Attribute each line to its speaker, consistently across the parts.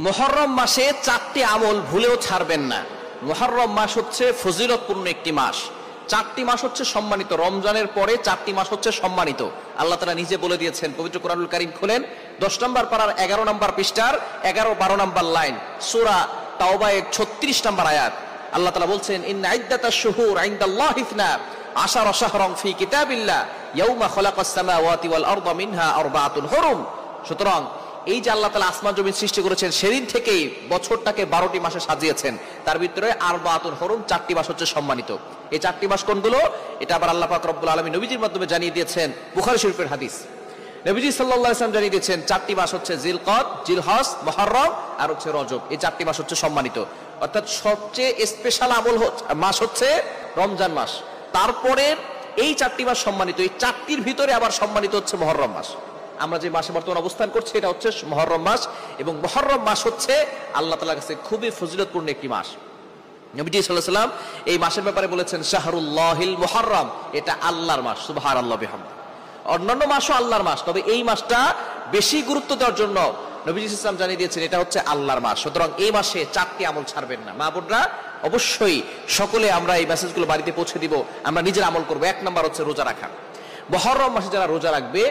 Speaker 1: মুহররম মাসে 4টি আমল ভুলেও ছাড়বেন না। মুহররম মাস হচ্ছে ফজিলতপূর্ণ একটি মাস। 4টি মাস হচ্ছে সম্মানিত, রমজানের পরে 4টি মাস হচ্ছে সম্মানিত। আল্লাহ তাআলা নিজে বলে দিয়েছেন, পবিত্র কোরআনুল কারীম খোলেন 10 নম্বর পারার 11 নম্বর পৃষ্ঠার 11-12 নম্বর লাইন, সূরা তাওবায়ের 36 নম্বর আয়াত। আল্লাহ তাআলা বলছেন, ইন্না ইদ্দাতাশ শুহুর ইনদাল্লাহি 12 শাহরান ফি কিতাবিল্লাহ ইয়াওমা খালাকাস সামাওয়াতি ওয়াল আরদা মিনহা আরবাআতুন হুরুম। সুতরাং এই যে আল্লাহ তাআলা আসমান জমিন সৃষ্টি করেছেন, সেদিন থেকেই বছরটাকে 12টি মাসে সাজিয়েছেন। তার ভিতরে আরবাআতুন হুরুম, 4টি মাস হচ্ছে সম্মানিত। এই 4টি মাস কোনগুলো? এটা আবার আল্লাহ পাক রব্বুল আলামিন নবীজির মাধ্যমে জানিয়ে দিয়েছেন। বুখারী শরীফের হাদিস, নবীজি সাল্লাল্লাহু আলাইহি ওয়াসাল্লাম জানিয়ে দিয়েছেন 4টি মাস হচ্ছে জিলকদ, জিলহজ, মুহররম আর হচ্ছে রজব। এই 4টি মাস হচ্ছে সম্মানিত। অর্থাৎ সবচেয়ে স্পেশাল আমল মাস হচ্ছে রমজান মাস। তারপরে এই 4টি মাস সম্মানিত। এই 4টির ভিতরে আবার সম্মানিত হচ্ছে মুহররম মাস। আমরা যে মাসে বর্তমান অবস্থান করছি এটা হচ্ছে মুহররম মাস, এবং মুহররম মাস হচ্ছে আল্লাহ তাআলার কাছে খুবই ফজিলতপূর্ণ একটি মাস। নবীজি সাল্লাল্লাহু আলাইহি ওয়াসাল্লাম এই মাসের ব্যাপারে বলেছেন, শাহরুল্লাহিল মুহররম, এটা আল্লাহর মাস। সুবহানাল্লাহ বিহামদি। অন্যান্য মাসও আল্লাহর মাস, তবে এই মাসটা বেশি গুরুত্ব দেওয়ার জন্য নবীজি সাল্লাল্লাহু আলাইহি ওয়াসাল্লাম জানিয়ে দিয়েছেন এটা হচ্ছে আল্লাহর মাস। সুতরাং এই মাসে 4টি আমল ছাড়বেন না। মা বোনরা, অবশ্যই সকলে আমরা এই মেসেজগুলো বাড়িতে পৌঁছে দিব, আমরা নিজের আমল করব। 1 নাম্বার হচ্ছে রোজা রাখা। মুহররম মাসে যারা রোজা রাখবে,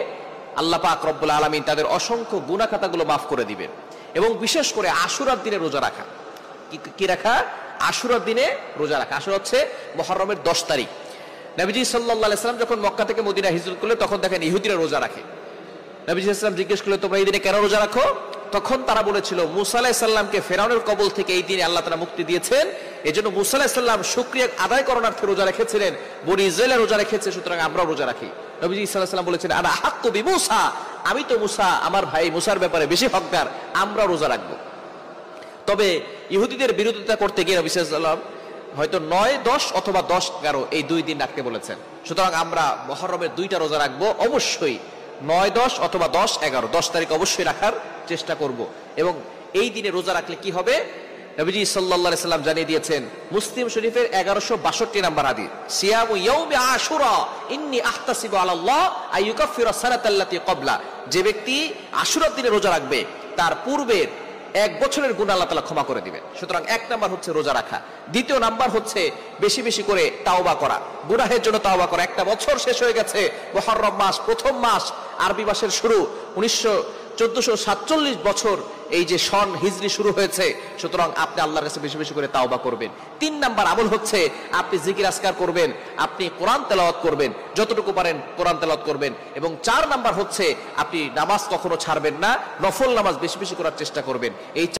Speaker 1: আল্লাহ পাক রব্বুল আলামিন তাদের অসংখ্য গুনাহ খাতাগুলো মাফ করে দিবেন। এবং বিশেষ করে আশুরার দিনে রোজা রাখা। কি রাখা? আশুরার দিনে রোজা রাখা। আশুরা হচ্ছে মুহররমের 10 তারিখ। নবীজি সাল্লাল্লাহু আলাইহি ওয়াসাল্লাম যখন মক্কা থেকে মদিনা হিজরত করলেন, তখন দেখেন ইহুদিরা রোজা রাখে। নবীজি সাল্লাল্লাহু আলাইহি ওয়াসাল্লাম জিজ্ঞেস করলেন, তোমরা এই দিনে কেন রোজা রাখো? তখন তারা বলেছিল, মুসা আলাইহিস সালামকে ফেরাউনের কবল থেকে এই দিনে আল্লাহ তাআলা মুক্তি দিয়েছেন, এজন্য মুসা আলাইহিস সালাম শুকরিয়া আদায় করণার্থে রোজা রেখেছিলেন, বনি ইসরাঈল রোজা রেখেছে, সুতরাং আমরা রোজা রাখি। নবীজি সাল্লাল্লাহু আলাইহি ওয়াসাল্লাম বলেছেন, আনা হাক্কু বিমুসা, আমি তো মুসা, আমার ভাই মুসার ব্যাপারে বেশি হকদার, আমরা রোজা রাখবো। তবে ইহুদিদের বিরোধিতা করতে গিয়ে নবী সাল্লাল্লাহু আলাইহি ওয়াসাল্লাম হয়তো 9, 10 অথবা 10, 11 এই 2 দিন রাখতে বলেছেন। সুতরাং আমরা মুহররমের 2টা রোজা রাখবো অবশ্যই। 9, 10 অথবা 10, 11, 10 তারিখ অবশ্যই রাখার চেষ্টা করব। এবং এই দিনে রোজা রাখলে কি হবে? নবীজি সাল্লাল্লাহু আলাইহি ওয়াসাল্লাম জানিয়ে দিয়েছেন, মুসলিম শরীফের 1162 নম্বর হাদিস, সিয়ামু ইয়াউমি আশুরা ইন্নী আহতাসিবু আলাল্লাহ আইয়ুকাফিরা সানাতাল্লাতী ক্বাবলা। যে ব্যক্তি আশুরার দিনে রোজা রাখবে, তার পূর্বের 1 বছরের গুনাহ আল্লাহ তাআলা ক্ষমা করে দিবেন। সুতরাং 1 নাম্বার হচ্ছে রোজা রাখা। দ্বিতীয় নাম্বার হচ্ছে বেশি বেশি করে তাওবা করা, গুনাহের জন্য তাওবা করা। 1টা বছর শেষ হয়ে গেছে, মুহররম মাস প্রথম মাস, আরবি মাসের শুরু, 1447 বছর এই যে সন হিজরি শুরু হয়েছে। সুতরাং আপনি আল্লাহর কাছে বেশি বেশি করে তাওবা করবেন। 3 নাম্বার আমল হচ্ছে আপনি জিকির আজকার করবেন, আপনি কোরআন তেলাওয়াত করবেন, যতটুকু পারেন কোরআন তেলাওয়াত করবেন। এবং 4 নাম্বার হচ্ছে আপনি নামাজ কখনো ছাড়বেন না, নফল নামাজ বেশি বেশি করার চেষ্টা করবেন। এই